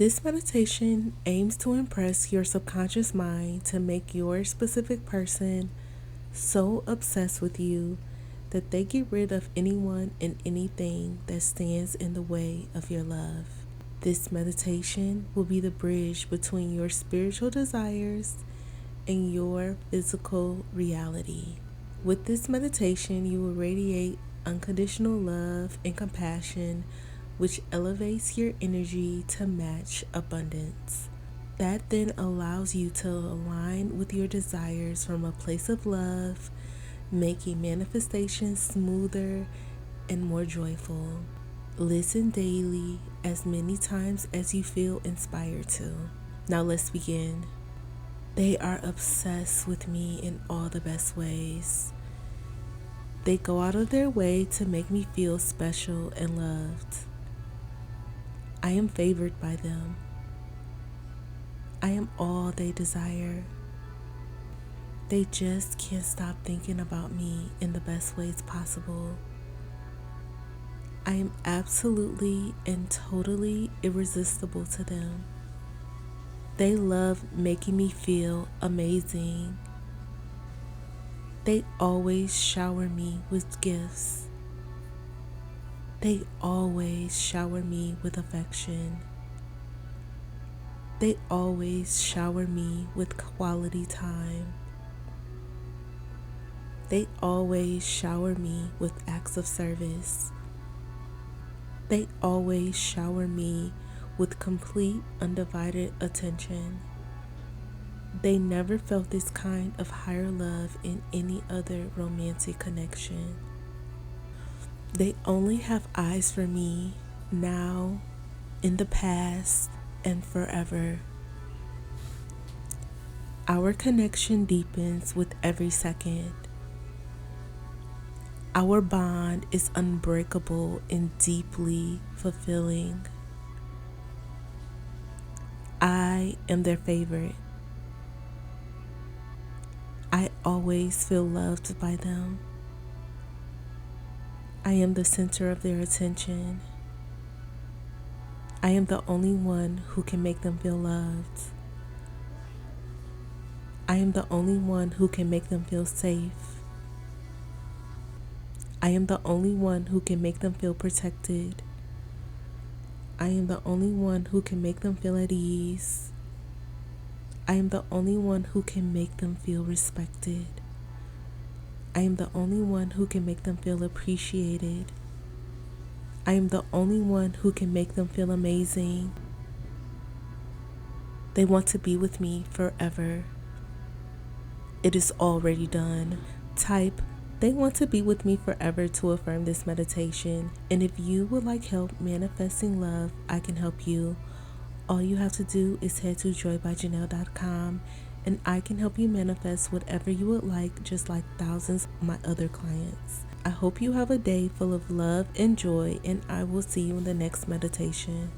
This meditation aims to impress your subconscious mind to make your specific person so obsessed with you that they get rid of anyone and anything that stands in the way of your love. This meditation will be the bridge between your spiritual desires and your physical reality. With this meditation, you will radiate unconditional love and compassion, which elevates your energy to match abundance. That then allows you to align with your desires from a place of love, making manifestation smoother and more joyful. Listen daily as many times as you feel inspired to. Now let's begin. They are obsessed with me in all the best ways. They go out of their way to make me feel special and loved. I am favored by them. I am all they desire. They just can't stop thinking about me in the best ways possible. I am absolutely and totally irresistible to them. They love making me feel amazing. They always shower me with gifts. They always shower me with affection. They always shower me with quality time. They always shower me with acts of service. They always shower me with complete, undivided attention. They never felt this kind of higher love in any other romantic connection. They only have eyes for me now, in the past, and forever. Our connection deepens with every second. Our bond is unbreakable and deeply fulfilling. I am their favorite. I always feel loved by them. I am the center of their attention. I am the only one who can make them feel loved. I am the only one who can make them feel safe. I am the only one who can make them feel protected. I am the only one who can make them feel at ease. I am the only one who can make them feel respected. I am the only one who can make them feel appreciated. I am the only one who can make them feel amazing. They want to be with me forever. It is already done. Type, they want to be with me forever to affirm this meditation. And if you would like help manifesting love, I can help you. All you have to do is head to joybyjanell.com and I can help you manifest whatever you would like, just like thousands of my other clients. I hope you have a day full of love and joy, and I will see you in the next meditation.